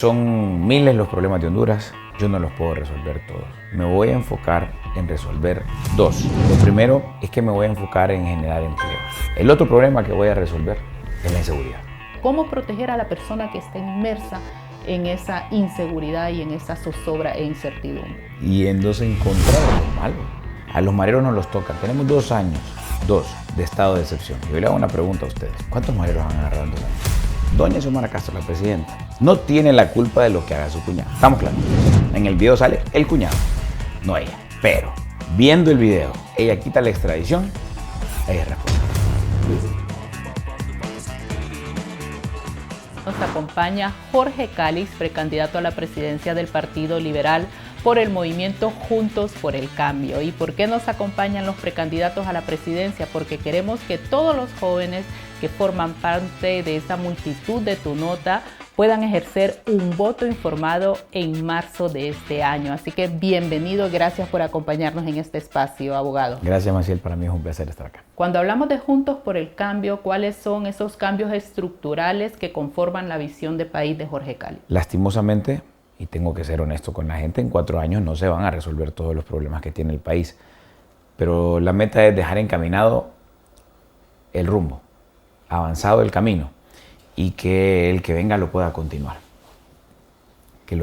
Son miles los problemas de Honduras, yo no los puedo resolver todos. Me voy a enfocar en resolver dos. Lo primero es que me voy a enfocar en generar empleos. El otro problema que voy a resolver es la inseguridad. ¿Cómo proteger a la persona que está inmersa en esa inseguridad y en esa zozobra e incertidumbre? Yéndose en contra de los malos. A los mareros nos los tocan. Tenemos 2 años, de estado de excepción. Yo le hago una pregunta a ustedes. ¿Cuántos mareros han agarrado en 2 años? Doña Xiomara Castro, la presidenta, no tiene la culpa de lo que haga su cuñado. ¿Estamos claros? En el video sale el cuñado, no ella. Pero, viendo el video, ella quita la extradición, ella es responsable. Nos acompaña Jorge Cáliz, precandidato a la presidencia del Partido Liberal por el movimiento Juntos por el Cambio. ¿Y por qué nos acompañan los precandidatos a la presidencia? Porque queremos que todos los jóvenes que forman parte de esa multitud de Tu Nota puedan ejercer un voto informado en marzo de este año. Así que bienvenido, gracias por acompañarnos en este espacio, abogado. Gracias, Maciel, para mí es un placer estar acá. Cuando hablamos de Juntos por el Cambio, ¿cuáles son esos cambios estructurales que conforman la visión de país de Jorge Cáliz? Lastimosamente, y tengo que ser honesto con la gente, en 4 años no se van a resolver todos los problemas que tiene el país. Pero la meta es dejar encaminado el rumbo, avanzado el camino, y que el que venga lo pueda continuar. Que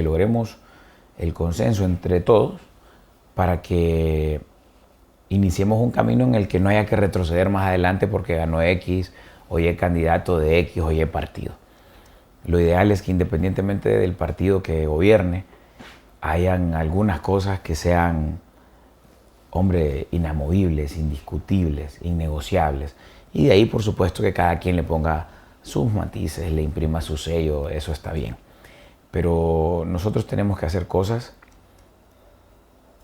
logremos el consenso entre todos para que iniciemos un camino en el que no haya que retroceder más adelante porque ganó X, o Y candidato de X o Y partido. Lo ideal es que independientemente del partido que gobierne, hayan algunas cosas que sean, hombre, inamovibles, indiscutibles, innegociables. Y de ahí, por supuesto, que cada quien le ponga sus matices, le imprima su sello, eso está bien. Pero nosotros tenemos que hacer cosas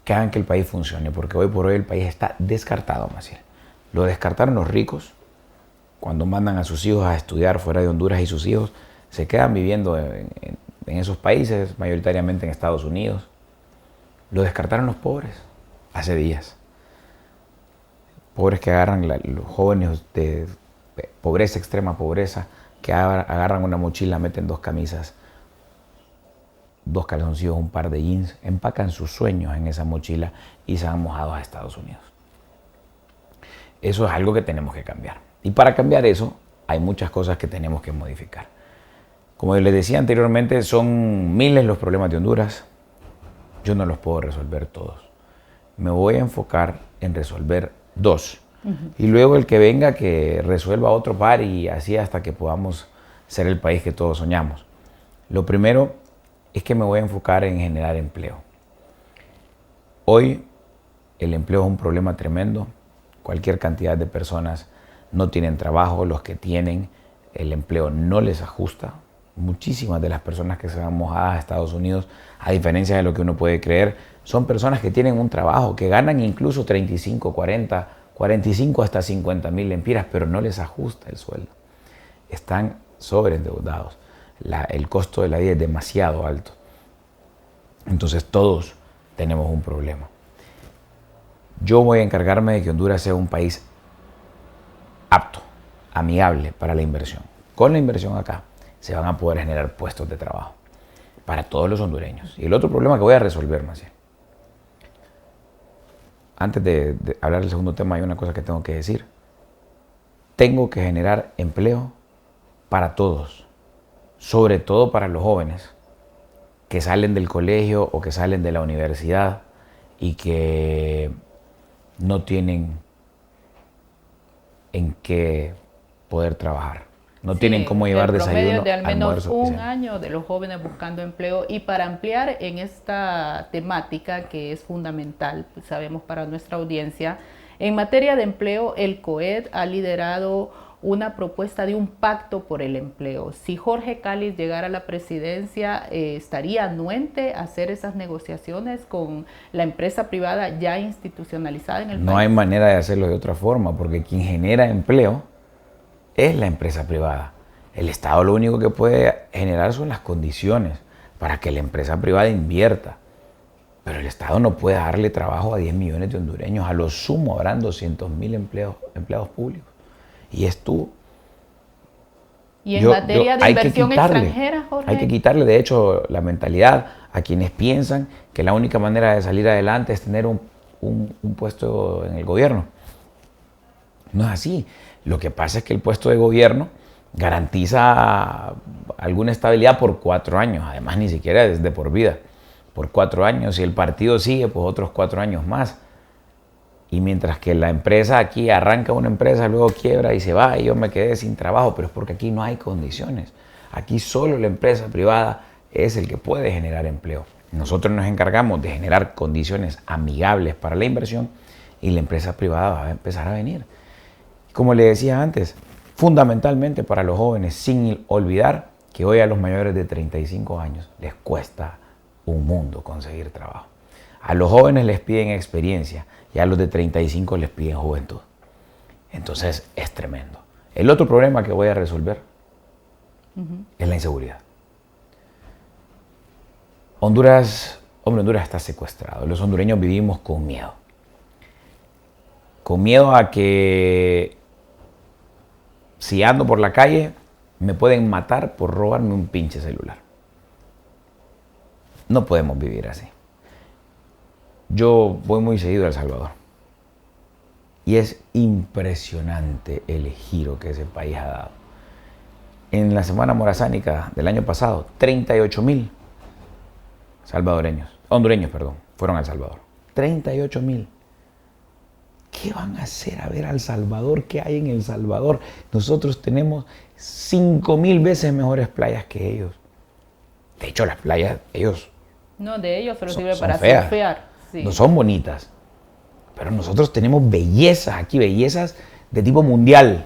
que hagan que el país funcione, porque hoy por hoy el país está descartado, Maciel. Lo descartaron los ricos cuando mandan a sus hijos a estudiar fuera de Honduras y sus hijos se quedan viviendo en esos países, mayoritariamente en Estados Unidos. Lo descartaron los pobres hace días. Pobres que agarran, los jóvenes de pobreza, extrema pobreza, que agarran una mochila, meten 2 camisas, 2 calzoncillos, un par de jeans, empacan sus sueños en esa mochila y se van mojados a Estados Unidos. Eso es algo que tenemos que cambiar. Y para cambiar eso, hay muchas cosas que tenemos que modificar. Como les decía anteriormente, son miles los problemas de Honduras. Yo no los puedo resolver todos. Me voy a enfocar en resolver 2. Y luego el que venga que resuelva otro par y así hasta que podamos ser el país que todos soñamos. Lo primero es que me voy a enfocar en generar empleo. Hoy el empleo es un problema tremendo. Cualquier cantidad de personas no tienen trabajo. Los que tienen, el empleo no les ajusta. Muchísimas de las personas que se van mojadas a Estados Unidos, a diferencia de lo que uno puede creer, son personas que tienen un trabajo, que ganan incluso 35, 40, 45 hasta 50,000 lempiras, pero no les ajusta el sueldo. Están sobreendeudados. El costo de la vida es demasiado alto. Entonces todos tenemos un problema. Yo voy a encargarme de que Honduras sea un país apto, amigable para la inversión. Con la inversión acá se van a poder generar puestos de trabajo para todos los hondureños. Y el otro problema que voy a resolver, Maciel. Antes de hablar del segundo tema, hay una cosa que tengo que decir. Tengo que generar empleo para todos, sobre todo para los jóvenes que salen del colegio o que salen de la universidad y que no tienen en qué poder trabajar. No tienen cómo llevar desayuno, de al menos almuerzo, un año de los jóvenes buscando empleo. Y para ampliar en esta temática que es fundamental, pues sabemos para nuestra audiencia, en materia de empleo, el COED ha liderado una propuesta de un pacto por el empleo. Si Jorge Cáliz llegara a la presidencia, ¿estaría anuente a hacer esas negociaciones con la empresa privada ya institucionalizada en el país? No hay manera de hacerlo de otra forma, porque quien genera empleo es la empresa privada. El Estado lo único que puede generar son las condiciones para que la empresa privada invierta. Pero el Estado no puede darle trabajo a 10 millones de hondureños. A lo sumo habrán 200,000 empleados públicos. Y es tú Y en materia de inversión extranjera, Jorge. Hay que quitarle, de hecho, la mentalidad a quienes piensan que la única manera de salir adelante es tener un puesto en el gobierno. No es así. Lo que pasa es que el puesto de gobierno garantiza alguna estabilidad por 4 años. Además, ni siquiera es de por vida. Por 4 años. Si el partido sigue, pues otros 4 años más. Y mientras que la empresa aquí arranca una empresa, luego quiebra y se va y yo me quedé sin trabajo, pero es porque aquí no hay condiciones. Aquí solo la empresa privada es el que puede generar empleo. Nosotros nos encargamos de generar condiciones amigables para la inversión y la empresa privada va a empezar a venir. Como le decía antes, fundamentalmente para los jóvenes, sin olvidar que hoy a los mayores de 35 años les cuesta un mundo conseguir trabajo. A los jóvenes les piden experiencia y a los de 35 les piden juventud. Entonces es tremendo. El otro problema que voy a resolver es la inseguridad. Honduras está secuestrado. Los hondureños vivimos con miedo. Con miedo a que si ando por la calle me pueden matar por robarme un pinche celular. No podemos vivir así. Yo voy muy seguido a El Salvador y es impresionante el giro que ese país ha dado. En la semana morazánica del año pasado, 38,000 hondureños, fueron a El Salvador. 38,000. ¿Qué van a hacer a ver a El Salvador? ¿Qué hay en El Salvador? Nosotros tenemos 5,000 veces mejores playas que ellos. De hecho, las playas, de ellos solo sirve para feas. surfear. Sí. No son bonitas, pero nosotros tenemos bellezas aquí, bellezas de tipo mundial.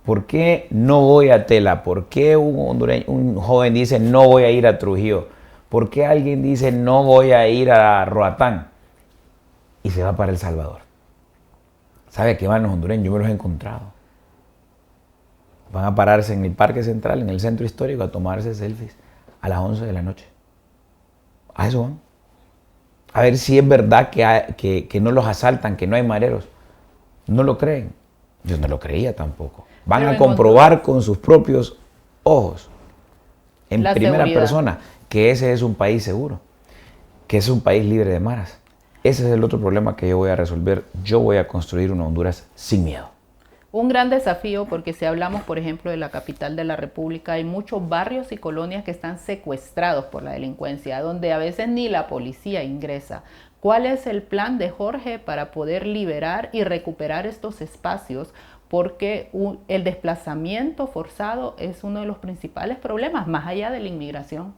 ¿Por qué no voy a Tela? ¿Por qué un joven dice no voy a ir a Trujillo? ¿Por qué alguien dice no voy a ir a Roatán? Y se va para El Salvador. ¿Sabe a qué van los hondureños? Yo me los he encontrado. Van a pararse en el Parque Central, en el centro histórico, a tomarse selfies a las 11 de la noche. A eso van. A ver si es verdad que no los asaltan, que no hay mareros. No lo creen. Yo no lo creía tampoco. Van a comprobar con sus propios ojos, en primera persona, que ese es un país seguro, que es un país libre de maras. Ese es el otro problema que yo voy a resolver. Yo voy a construir una Honduras sin miedo. Un gran desafío porque si hablamos, por ejemplo, de la capital de la República, hay muchos barrios y colonias que están secuestrados por la delincuencia, donde a veces ni la policía ingresa. ¿Cuál es el plan de Jorge para poder liberar y recuperar estos espacios? Porque el desplazamiento forzado es uno de los principales problemas, más allá de la inmigración.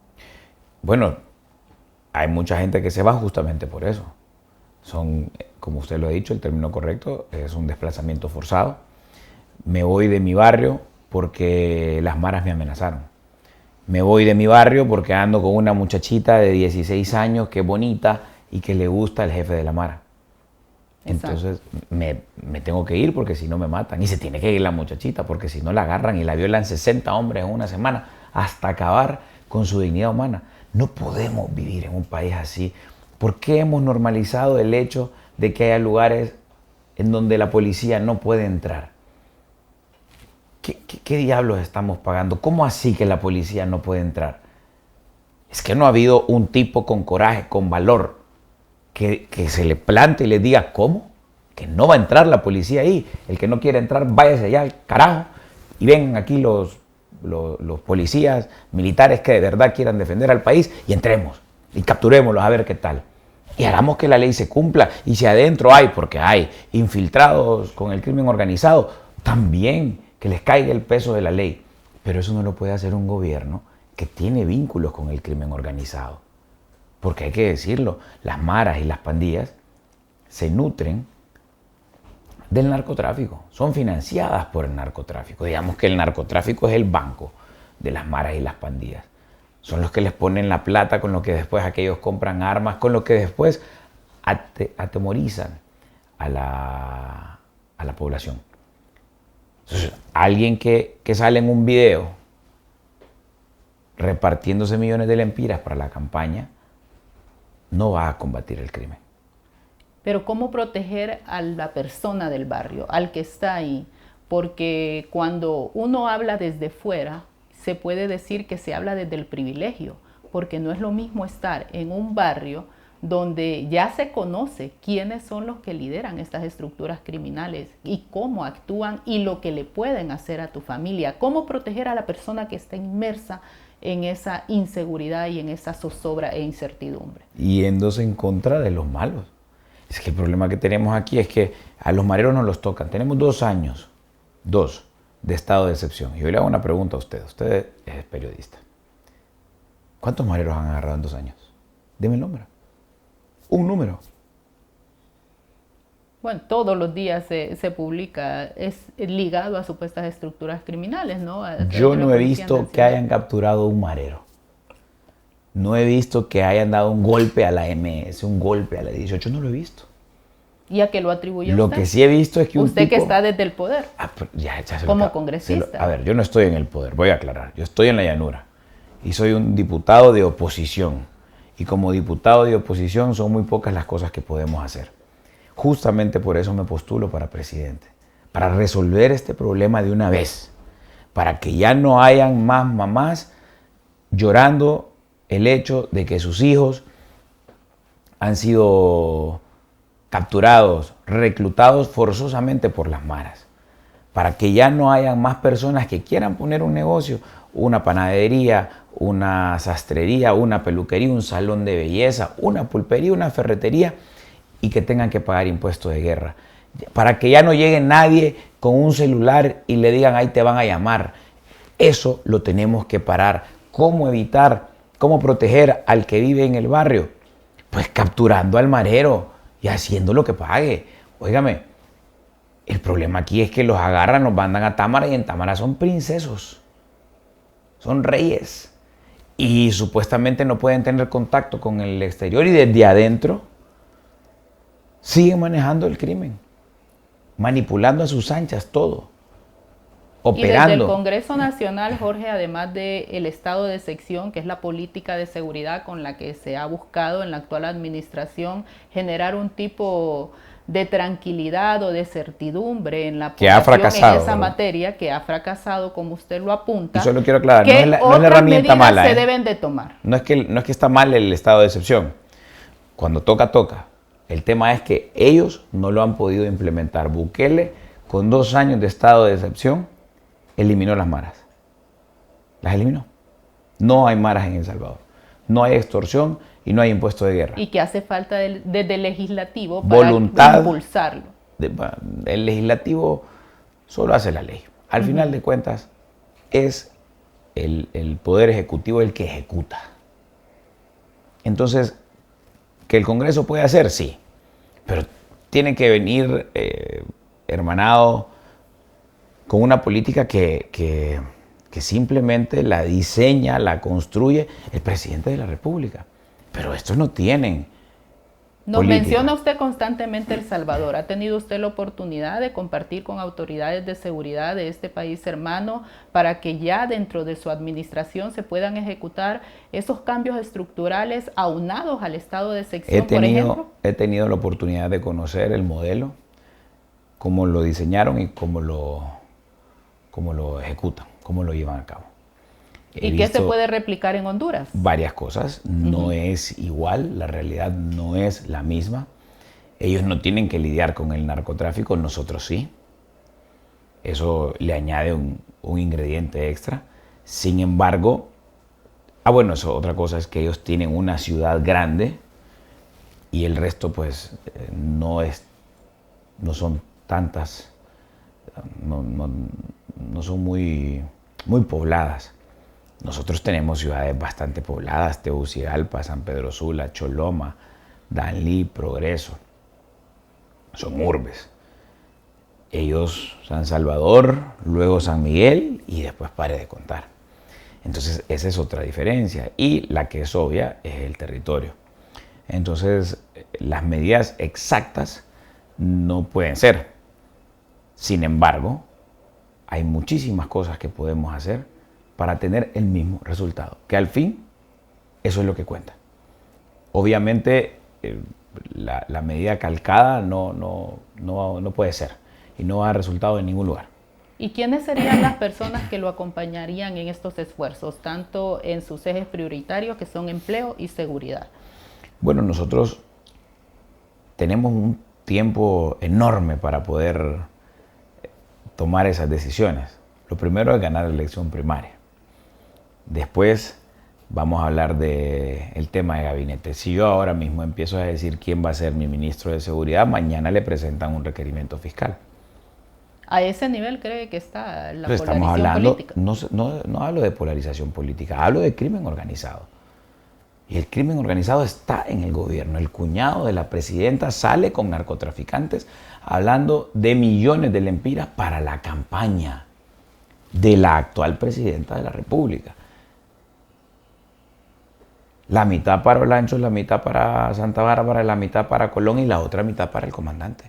Bueno, hay mucha gente que se va justamente por eso. Como usted lo ha dicho, el término correcto es un desplazamiento forzado. Me voy de mi barrio porque las maras me amenazaron. Me voy de mi barrio porque ando con una muchachita de 16 años que es bonita y que le gusta el jefe de la mara. Exacto. Entonces me tengo que ir porque si no me matan. Y se tiene que ir la muchachita porque si no la agarran y la violan 60 hombres en una semana hasta acabar con su dignidad humana. No podemos vivir en un país así. ¿Por qué hemos normalizado el hecho de que haya lugares en donde la policía no puede entrar? ¿Qué diablos estamos pagando? ¿Cómo así que la policía no puede entrar? Es que no ha habido un tipo con coraje, con valor, que se le plante y le diga, ¿cómo? Que no va a entrar la policía ahí. El que no quiere entrar, váyase allá al carajo. Y vengan aquí los policías militares que de verdad quieran defender al país y entremos y capturémoslos a ver qué tal. Y hagamos que la ley se cumpla. Y si adentro porque hay infiltrados con el crimen organizado, también que les caiga el peso de la ley. Pero eso no lo puede hacer un gobierno que tiene vínculos con el crimen organizado. Porque hay que decirlo, las maras y las pandillas se nutren del narcotráfico, son financiadas por el narcotráfico. Digamos que el narcotráfico es el banco de las maras y las pandillas. Son los que les ponen la plata, con lo que después aquellos compran armas, con lo que después atemorizan a la población. Entonces, alguien que sale en un video repartiéndose millones de lempiras para la campaña, no va a combatir el crimen. Pero ¿cómo proteger a la persona del barrio, al que está ahí? porque cuando uno habla desde fuera, se puede decir que se habla desde el privilegio, porque no es lo mismo estar en un barrio donde ya se conoce quiénes son los que lideran estas estructuras criminales y cómo actúan y lo que le pueden hacer a tu familia, cómo proteger a la persona que está inmersa en esa inseguridad y en esa zozobra e incertidumbre. Yéndose en contra de los malos. Es que el problema que tenemos aquí es que a los mareros no los tocan. Tenemos 2 años, 2, de estado de excepción. Y yo le hago una pregunta a usted. Usted es periodista. ¿Cuántos mareros han agarrado en 2 años? Deme el número. Un número. Bueno, todos los días se publica, es ligado a supuestas estructuras criminales, ¿no? Yo no he visto que hayan capturado un marero. No he visto que hayan dado un golpe a la MS, un golpe a la 18, no lo he visto. ¿Y a qué lo atribuye Lo usted? que sí he visto es que usted que está desde el poder, ya como congresista. A ver, yo no estoy en el poder, voy a aclarar. Yo estoy en la llanura y soy un diputado de oposición. Y como diputado de oposición son muy pocas las cosas que podemos hacer. Justamente por eso me postulo para presidente. Para resolver este problema de una vez. Para que ya no hayan más mamás llorando el hecho de que sus hijos han sido capturados, reclutados forzosamente por las maras. Para que ya no hayan más personas que quieran poner un negocio, una panadería, una sastrería, una peluquería, un salón de belleza, una pulpería, una ferretería y que tengan que pagar impuestos de guerra. Para que ya no llegue nadie con un celular y le digan ahí te van a llamar. Eso lo tenemos que parar. ¿Cómo evitar? ¿Cómo proteger al que vive en el barrio? Pues capturando al marero y haciendo lo que pague. Óigame, el problema aquí es que los agarran, los mandan a Támara y en Támara son princesos. Son reyes. Y supuestamente no pueden tener contacto con el exterior y desde adentro siguen manejando el crimen. Manipulando a sus anchas todo. Operando. Y desde el Congreso Nacional, Jorge, además del estado de excepción, que es la política de seguridad con la que se ha buscado en la actual administración generar un tipo de tranquilidad o de certidumbre en la población en esa materia, que ha fracasado, como usted lo apunta. Y solo quiero aclarar, no es la herramienta mala. Se deben de tomar. No es que está mal el estado de excepción. Cuando toca, toca. El tema es que ellos no lo han podido implementar. Bukele, con 2 años de estado de excepción, eliminó las maras. Las eliminó. No hay maras en El Salvador. No hay extorsión y no hay impuesto de guerra. Y que hace falta desde el legislativo para impulsarlo. El legislativo solo hace la ley. Al final de cuentas, es el poder ejecutivo el que ejecuta. Entonces, ¿que el Congreso puede hacer? Sí. Pero tiene que venir hermanado con una política que simplemente la diseña, la construye el presidente de la República. Pero estos no tienen Nos menciona usted constantemente El Salvador. ¿Ha tenido usted la oportunidad de compartir con autoridades de seguridad de este país hermano para que ya dentro de su administración se puedan ejecutar esos cambios estructurales aunados al estado de excepción, por ejemplo? He tenido la oportunidad de conocer el modelo, cómo lo diseñaron y cómo lo ejecutan, cómo lo llevan a cabo. ¿Y qué se puede replicar en Honduras? Varias cosas. No es igual, la realidad no es la misma. Ellos no tienen que lidiar con el narcotráfico, nosotros sí. Eso le añade un ingrediente extra. Sin embargo, eso, otra cosa es que ellos tienen una ciudad grande y el resto pues no son tantas, no son muy pobladas. Nosotros tenemos ciudades bastante pobladas: Tegucigalpa, San Pedro Sula, Choloma, Danlí, Progreso. Son urbes. Ellos, San Salvador, luego San Miguel y después pare de contar. Entonces, esa es otra diferencia. Y la que es obvia es el territorio. Entonces, las medidas exactas no pueden ser. Sin embargo, hay muchísimas cosas que podemos hacer para tener el mismo resultado, que al fin eso es lo que cuenta. Obviamente la medida calcada no puede ser y no va a dar resultado en ningún lugar. ¿Y quiénes serían las personas que lo acompañarían en estos esfuerzos, tanto en sus ejes prioritarios que son empleo y seguridad? Bueno, nosotros tenemos un tiempo enorme para poder tomar esas decisiones. Lo primero es ganar la elección primaria. Después vamos a hablar del tema de gabinete. Si yo ahora mismo empiezo a decir quién va a ser mi ministro de Seguridad, mañana le presentan un requerimiento fiscal. ¿A ese nivel cree que está la Entonces, polarización estamos hablando, política? no hablo de polarización política, hablo de crimen organizado. Y el crimen organizado está en el gobierno. El cuñado de la presidenta sale con narcotraficantes hablando de millones de lempiras para la campaña de la actual presidenta de la República. La mitad para Olancho, la mitad para Santa Bárbara, la mitad para Colón y la otra mitad para el comandante.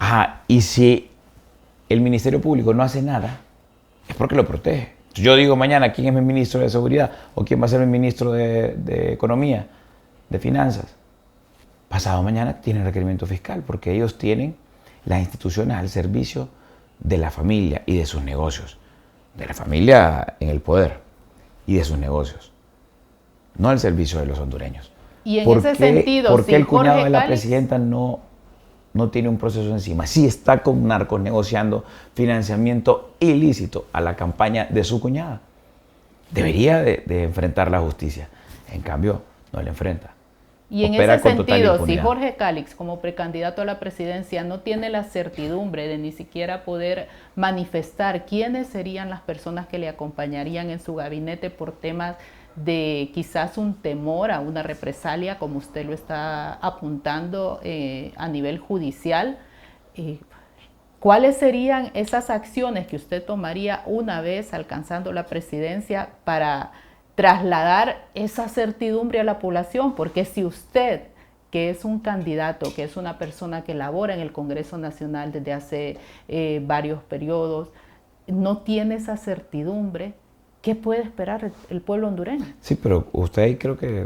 Ajá, y si el Ministerio Público no hace nada, es porque lo protege. Yo digo mañana quién es mi ministro de Seguridad o quién va a ser mi ministro de Economía, de Finanzas. Pasado mañana tienen requerimiento fiscal porque ellos tienen las instituciones al servicio de la familia y de sus negocios. De la familia en el poder y de sus negocios. No al servicio de los hondureños. Y en ese sentido, ¿por qué el cuñado Jorge de la Cáliz presidenta no tiene un proceso encima? Sí está con narcos negociando financiamiento ilícito a la campaña de su cuñada. Debería de enfrentar la justicia. En cambio, no la enfrenta. Y en Opera ese con total sentido, si impunidad. Jorge Cáliz, como precandidato a la presidencia, no tiene la certidumbre de ni siquiera poder manifestar quiénes serían las personas que le acompañarían en su gabinete por temas de quizás un temor a una represalia, como usted lo está apuntando a nivel judicial, ¿cuáles serían esas acciones que usted tomaría una vez alcanzando la presidencia para trasladar esa certidumbre a la población? Porque si usted, que es un candidato, que es una persona que labora en el Congreso Nacional desde hace varios periodos, no tiene esa certidumbre, ¿qué puede esperar el pueblo hondureño? Sí, pero usted ahí creo que,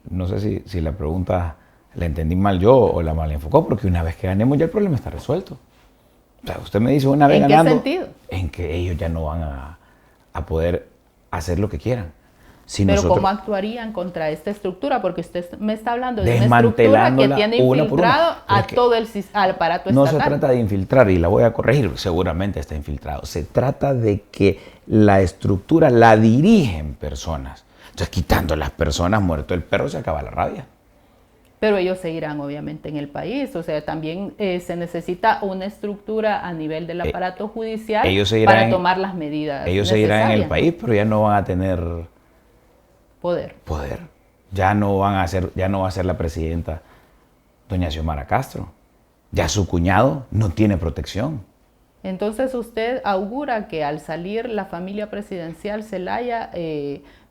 no sé si la pregunta la entendí mal yo o la mal enfocó, porque una vez que ganemos ya el problema está resuelto. O sea, usted me dice una vez ganando... ¿En qué sentido? En que ellos ya no van a poder hacer lo que quieran. Si Pero nosotros, ¿cómo actuarían contra esta estructura? Porque usted me está hablando de una estructura que tiene infiltrado a todo el aparato estatal. No se trata de infiltrar, y la voy a corregir, seguramente está infiltrado. Se trata de que la estructura la dirigen personas. Entonces, quitando las personas, muerto el perro, se acaba la rabia. Pero ellos seguirán obviamente en el país, o sea, también se necesita una estructura a nivel del aparato judicial para tomar las medidas Ellos necesarias. seguirán en el país, pero ya no van a tener poder. Ya no va a ser la presidenta doña Xiomara Castro. Ya su cuñado no tiene protección. Entonces usted augura que al salir la familia presidencial Zelaya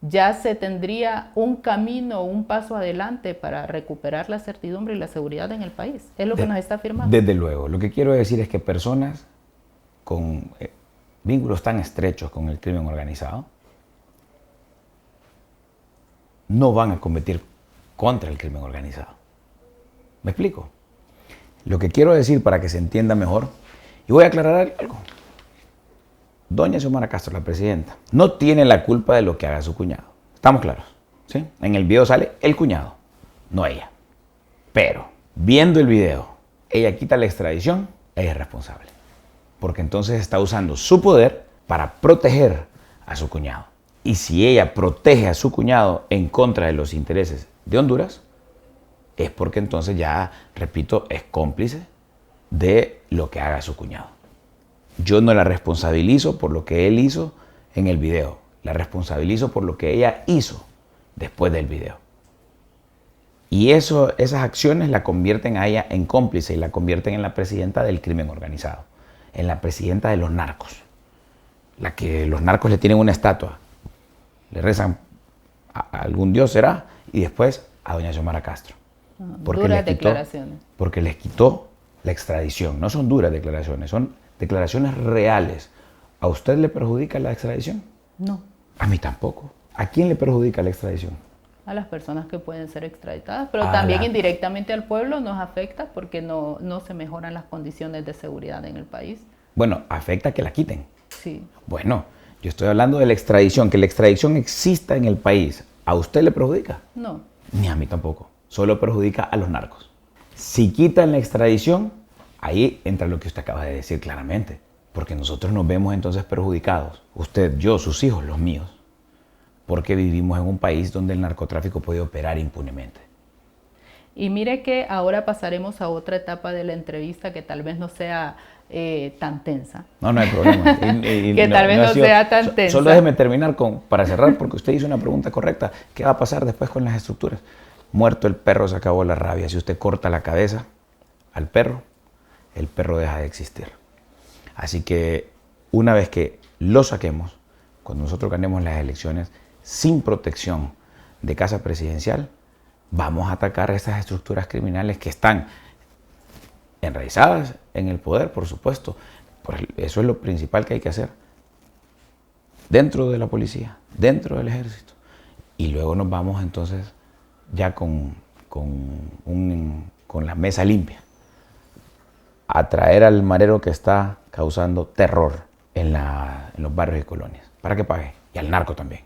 ya se tendría un camino, un paso adelante para recuperar la certidumbre y la seguridad en el país. Es lo que nos está afirmando. Desde luego. Lo que quiero decir es que personas con vínculos tan estrechos con el crimen organizado no van a combatir contra el crimen organizado. ¿Me explico? Lo que quiero decir para que se entienda mejor, y voy a aclarar algo. Doña Xiomara Castro, la presidenta, no tiene la culpa de lo que haga su cuñado. ¿Estamos claros? ¿Sí? En el video sale el cuñado, no ella. Pero, viendo el video, ella quita la extradición, ella es responsable. Porque entonces está usando su poder para proteger a su cuñado. Y si ella protege a su cuñado en contra de los intereses de Honduras, es porque entonces ya, repito, es cómplice de lo que haga su cuñado. Yo no la responsabilizo por lo que él hizo en el video. La responsabilizo por lo que ella hizo después del video. Y esas acciones la convierten a ella en cómplice y la convierten en la presidenta del crimen organizado. En la presidenta de los narcos. La que los narcos le tienen una estatua. Le rezan a algún dios, será, y después a doña Xiomara Castro. Duras declaraciones. Porque les quitó la extradición. No son duras declaraciones, son declaraciones reales. ¿A usted le perjudica la extradición? No. A mí tampoco. ¿A quién le perjudica la extradición? a las personas que pueden ser extraditadas, pero A también la- indirectamente al pueblo nos afecta porque no se mejoran las condiciones de seguridad en el país. Bueno, afecta que la quiten. Sí. Bueno, yo estoy hablando de la extradición, que la extradición exista en el país. ¿A usted le perjudica? No. Ni a mí tampoco. Solo perjudica a los narcos. Si quitan la extradición, ahí entra lo que usted acaba de decir claramente. Porque nosotros nos vemos entonces perjudicados. Usted, yo, sus hijos, los míos. Porque vivimos en un país donde el narcotráfico puede operar impunemente. Y mire que ahora pasaremos a otra etapa de la entrevista que tal vez no sea tan tensa. No, no hay problema. Que tal vez no sea tan tensa. Solo déjeme terminar para cerrar, porque usted hizo una pregunta correcta. ¿Qué va a pasar después con las estructuras? Muerto el perro, se acabó la rabia. Si usted corta la cabeza al perro, el perro deja de existir. Así que una vez que lo saquemos, cuando nosotros ganemos las elecciones, sin protección de casa presidencial, vamos a atacar esas estructuras criminales que están enraizadas en el poder, por supuesto. Eso es lo principal que hay que hacer. Dentro de la policía, dentro del ejército. Y luego nos vamos entonces ya con la mesa limpia a traer al marero que está causando terror en los barrios y colonias, para que pague. Y al narco también.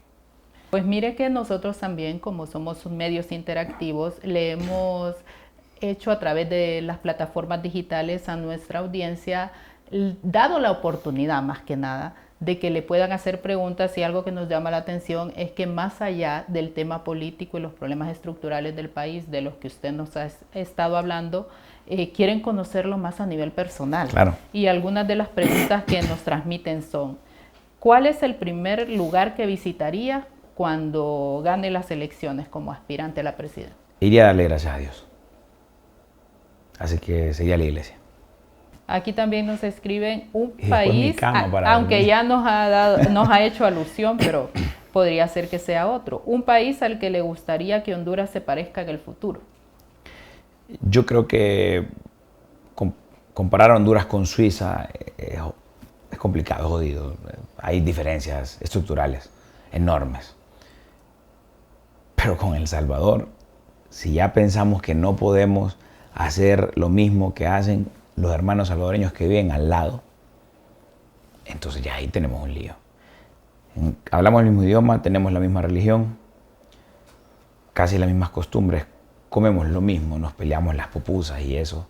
Pues mire que nosotros también, como somos medios interactivos, le hemos hecho a través de las plataformas digitales a nuestra audiencia, dado la oportunidad más que nada, de que le puedan hacer preguntas, y algo que nos llama la atención es que más allá del tema político y los problemas estructurales del país, de los que usted nos ha estado hablando, quieren conocerlo más a nivel personal. Claro. Y algunas de las preguntas que nos transmiten son: ¿cuál es el primer lugar que visitaría cuando gane las elecciones como aspirante a la presidencia? Iría a darle gracias a Dios. Así que sería la iglesia. Aquí también nos escriben un Y después mi país, cama para aunque dormir. ya nos ha hecho alusión, pero podría ser que sea otro. Un país al que le gustaría que Honduras se parezca en el futuro. Yo creo que comparar a Honduras con Suiza es complicado, es jodido. Hay diferencias estructurales enormes. Pero con El Salvador, si ya pensamos que no podemos hacer lo mismo que hacen los hermanos salvadoreños que viven al lado, entonces ya ahí tenemos un lío. Hablamos el mismo idioma, tenemos la misma religión, casi las mismas costumbres, comemos lo mismo, nos peleamos las pupusas y eso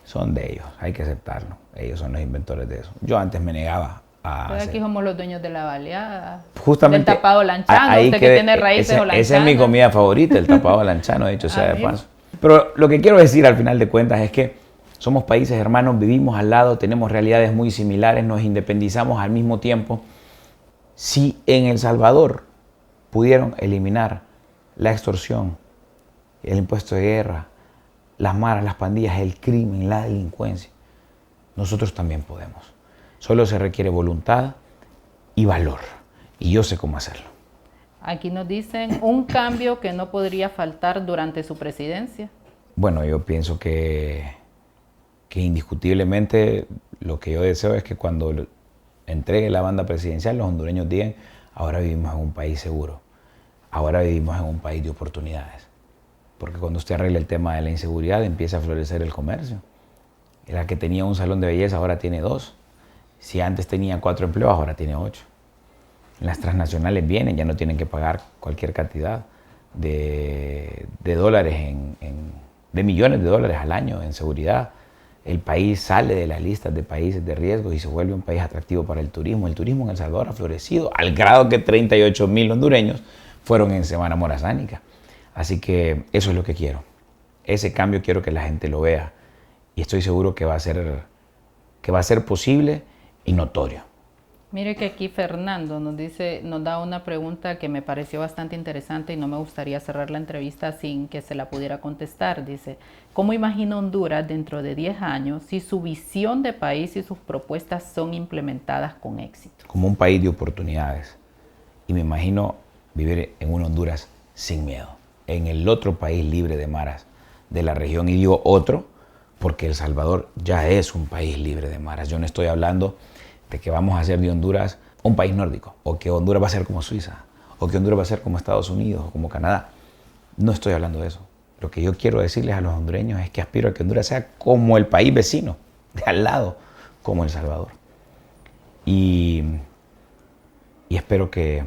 son de ellos, hay que aceptarlo. Ellos son los inventores de eso. Yo antes me negaba a Pero hacer. aquí somos los dueños de la baleada, Justamente, del tapado lanchano, usted que tiene raíces esa holanchanas. es mi comida favorita, el tapado lanchano, dicho sea de mira. paso. Pero lo que quiero decir al final de cuentas es que somos países hermanos, vivimos al lado, tenemos realidades muy similares, nos independizamos al mismo tiempo. Si en El Salvador pudieron eliminar la extorsión, el impuesto de guerra, las maras, las pandillas, el crimen, la delincuencia, nosotros también podemos. Solo se requiere voluntad y valor. Y yo sé cómo hacerlo. Aquí nos dicen un cambio que no podría faltar durante su presidencia. Bueno, yo pienso que indiscutiblemente lo que yo deseo es que cuando entregue la banda presidencial, los hondureños digan: ahora vivimos en un país seguro, ahora vivimos en un país de oportunidades. Porque cuando usted arregla el tema de la inseguridad, empieza a florecer el comercio. La que tenía un salón de belleza ahora tiene 2. Si antes tenía 4 empleos, ahora tiene 8. Las transnacionales vienen, ya no tienen que pagar cualquier cantidad de dólares, de millones de dólares al año en seguridad. El país sale de las listas de países de riesgo y se vuelve un país atractivo para el turismo. El turismo en El Salvador ha florecido al grado que 38,000 hondureños fueron en Semana Morazánica. Así que eso es lo que quiero. Ese cambio quiero que la gente lo vea y estoy seguro que va a ser posible y notorio. Mire que aquí Fernando nos da una pregunta que me pareció bastante interesante y no me gustaría cerrar la entrevista sin que se la pudiera contestar. Dice: ¿cómo imagina Honduras dentro de 10 años si su visión de país y sus propuestas son implementadas con éxito? Como un país de oportunidades. Y me imagino vivir en un Honduras sin miedo, en el otro país libre de maras de la región. Y digo otro porque El Salvador ya es un país libre de maras. Yo no estoy hablando de que vamos a hacer de Honduras un país nórdico, o que Honduras va a ser como Suiza, o que Honduras va a ser como Estados Unidos, o como Canadá. No estoy hablando de eso. Lo que yo quiero decirles a los hondureños es que aspiro a que Honduras sea como el país vecino, de al lado, como El Salvador. Y espero que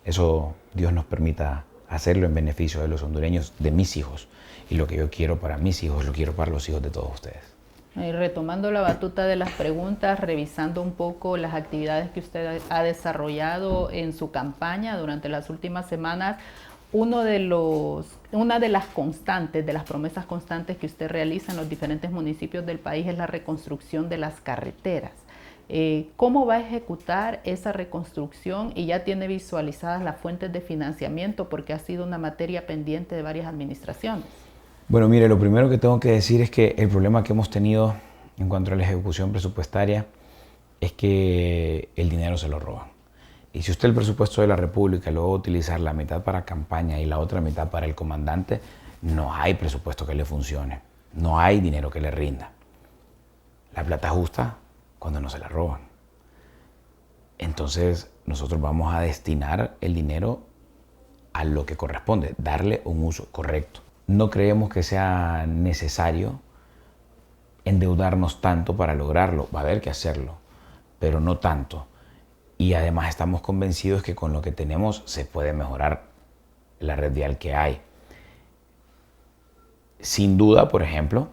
eso Dios nos permita hacerlo en beneficio de los hondureños, de mis hijos. Y lo que yo quiero para mis hijos, lo quiero para los hijos de todos ustedes. Y retomando la batuta de las preguntas, revisando un poco las actividades que usted ha desarrollado en su campaña durante las últimas semanas, una de las constantes, de las promesas constantes que usted realiza en los diferentes municipios del país es la reconstrucción de las carreteras. ¿Cómo va a ejecutar esa reconstrucción? Y ya tiene visualizadas las fuentes de financiamiento, porque ha sido una materia pendiente de varias administraciones. Bueno, mire, lo primero que tengo que decir es que el problema que hemos tenido en cuanto a la ejecución presupuestaria es que el dinero se lo roban. Y si usted el presupuesto de la República lo va a utilizar la mitad para campaña y la otra mitad para el comandante, no hay presupuesto que le funcione, no hay dinero que le rinda. La plata justa cuando no se la roban. Entonces nosotros vamos a destinar el dinero a lo que corresponde, darle un uso correcto. No creemos que sea necesario endeudarnos tanto para lograrlo. Va a haber que hacerlo, pero no tanto. Y además estamos convencidos que con lo que tenemos se puede mejorar la red vial que hay. Sin duda, por ejemplo,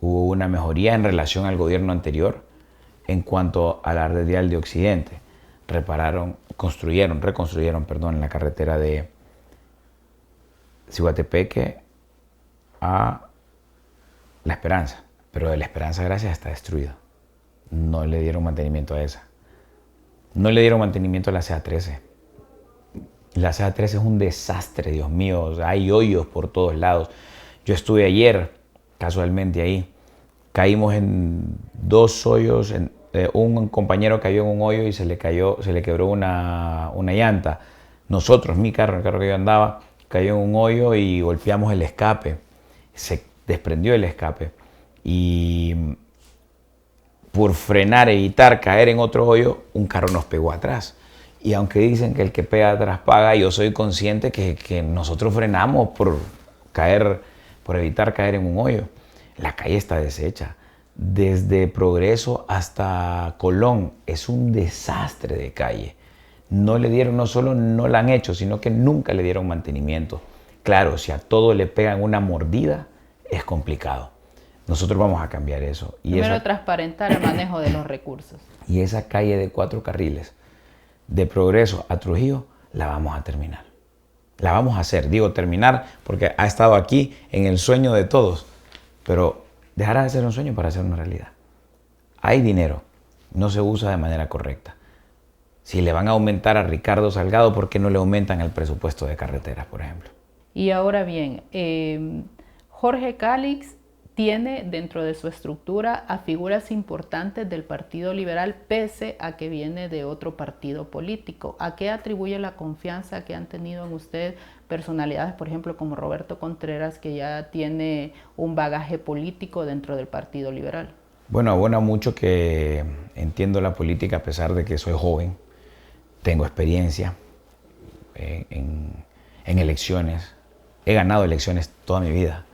hubo una mejoría en relación al gobierno anterior en cuanto a la red vial de Occidente. Reconstruyeron la carretera de Ciguatepeque a La Esperanza, pero de La Esperanza, gracias, está destruida. No le dieron mantenimiento a esa. No le dieron mantenimiento a la CA13. La CA13 es un desastre, Dios mío. O sea, hay hoyos por todos lados. Yo estuve ayer, casualmente ahí. Caímos en 2 hoyos. Un compañero cayó en un hoyo y se le quebró una llanta. Nosotros, el carro que yo andaba, cayó en un hoyo y golpeamos el escape. Se desprendió el escape. Y por frenar, evitar caer en otro hoyo, un carro nos pegó atrás. Y aunque dicen que el que pega atrás paga, yo soy consciente que nosotros frenamos por evitar caer en un hoyo. La calle está deshecha. Desde Progreso hasta Colón es un desastre de calle. No solo no la han hecho, sino que nunca le dieron mantenimiento. Claro, si a todo le pegan una mordida, es complicado. Nosotros vamos a cambiar eso. Primero, transparentar el manejo de los recursos. Y esa calle de 4 carriles, de Progreso a Trujillo, la vamos a terminar. La vamos a hacer. Digo terminar porque ha estado aquí en el sueño de todos. Pero dejará de ser un sueño para ser una realidad. Hay dinero, no se usa de manera correcta. Si le van a aumentar a Ricardo Salgado, ¿por qué no le aumentan el presupuesto de carreteras, por ejemplo? Y ahora bien, Jorge Calix tiene dentro de su estructura a figuras importantes del Partido Liberal, pese a que viene de otro partido político. ¿A qué atribuye la confianza que han tenido en usted personalidades, por ejemplo, como Roberto Contreras, que ya tiene un bagaje político dentro del Partido Liberal? Bueno, abona mucho que entiendo la política a pesar de que soy joven. Tengo experiencia en elecciones. He ganado elecciones toda mi vida.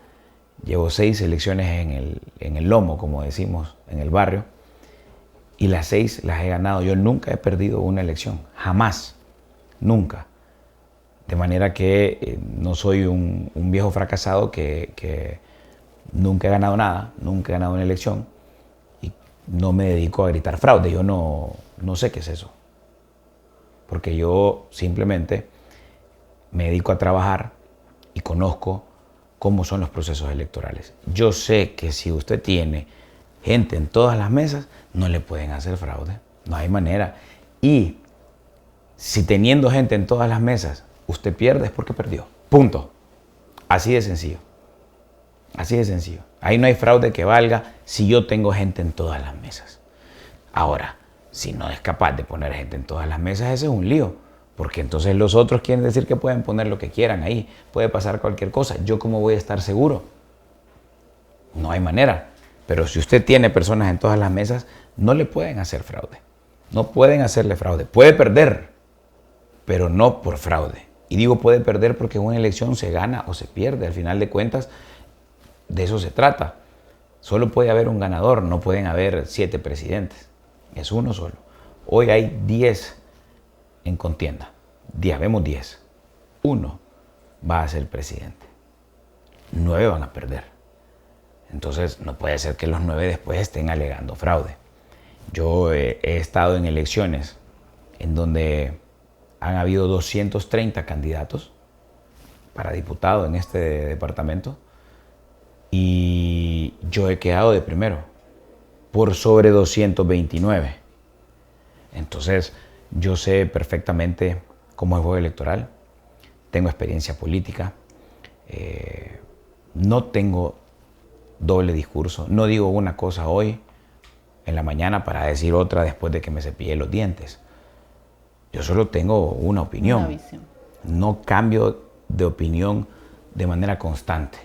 Llevo 6 elecciones en el lomo, como decimos, en el barrio. Y las 6 las he ganado. Yo nunca he perdido una elección. Jamás. Nunca. De manera que no soy un viejo fracasado que nunca he ganado nada. Nunca he ganado una elección. Y no me dedico a gritar fraude. Yo no sé qué es eso. Porque yo simplemente me dedico a trabajar y conozco cómo son los procesos electorales. Yo sé que si usted tiene gente en todas las mesas, no le pueden hacer fraude. No hay manera. Y si teniendo gente en todas las mesas, usted pierde, es porque perdió. Punto. Así de sencillo. Así de sencillo. Ahí no hay fraude que valga si yo tengo gente en todas las mesas. Ahora, si no es capaz de poner gente en todas las mesas, ese es un lío. Porque entonces los otros quieren decir que pueden poner lo que quieran ahí. Puede pasar cualquier cosa. ¿Yo cómo voy a estar seguro? No hay manera. Pero si usted tiene personas en todas las mesas, no le pueden hacer fraude. No pueden hacerle fraude. Puede perder, pero no por fraude. Y digo puede perder porque en una elección se gana o se pierde. Al final de cuentas, de eso se trata. Solo puede haber un ganador, no pueden haber 7 presidentes. Es uno solo. Hoy hay 10 en contienda. 10, vemos 10. Uno va a ser presidente. 9 van a perder. Entonces no puede ser que los 9 después estén alegando fraude. Yo he estado en elecciones en donde han habido 230 candidatos para diputado en este departamento y yo he quedado de primero por sobre 229. Entonces yo sé perfectamente cómo es el juego electoral, tengo experiencia política, no tengo doble discurso, no digo una cosa hoy en la mañana para decir otra después de que me cepillé los dientes. Yo solo tengo una opinión. Una visión. No cambio de opinión de manera constante.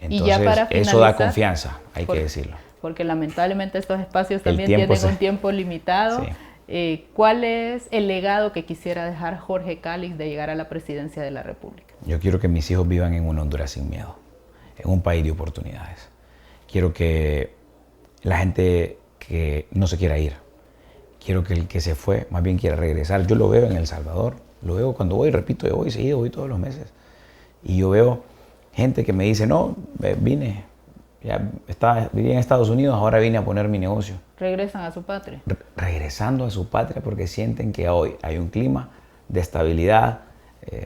Entonces, y ya para finalizar, eso da confianza, hay que decirlo. Porque lamentablemente estos espacios también tienen un tiempo limitado. Sí. ¿Cuál es el legado que quisiera dejar Jorge Calix de llegar a la presidencia de la República? Yo quiero que mis hijos vivan en una Honduras sin miedo, en un país de oportunidades. Quiero que la gente que no se quiera ir, quiero que el que se fue más bien quiera regresar. Yo lo veo en El Salvador, lo veo cuando voy, repito, yo voy seguido, voy todos los meses. Y yo veo gente que me dice, no, vine, vivía en Estados Unidos, ahora vine a poner mi negocio. Regresan a su patria. Regresando a su patria porque sienten que hoy hay un clima de estabilidad,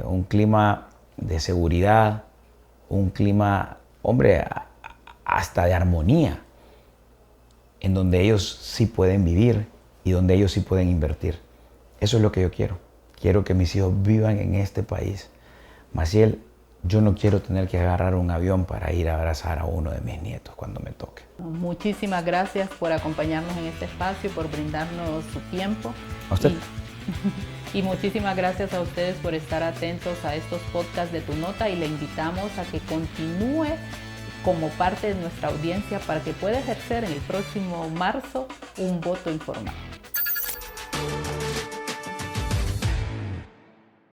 un clima de seguridad, un clima, hombre, hasta de armonía, en donde ellos sí pueden vivir y donde ellos sí pueden invertir. Eso es lo que yo quiero. Quiero que mis hijos vivan en este país. Maciel, yo no quiero tener que agarrar un avión para ir a abrazar a uno de mis nietos cuando me toque. Muchísimas gracias por acompañarnos en este espacio, por brindarnos su tiempo. ¿A usted? Y muchísimas gracias a ustedes por estar atentos a estos podcasts de Tu Nota y le invitamos a que continúe como parte de nuestra audiencia para que pueda ejercer en el próximo marzo un voto informado.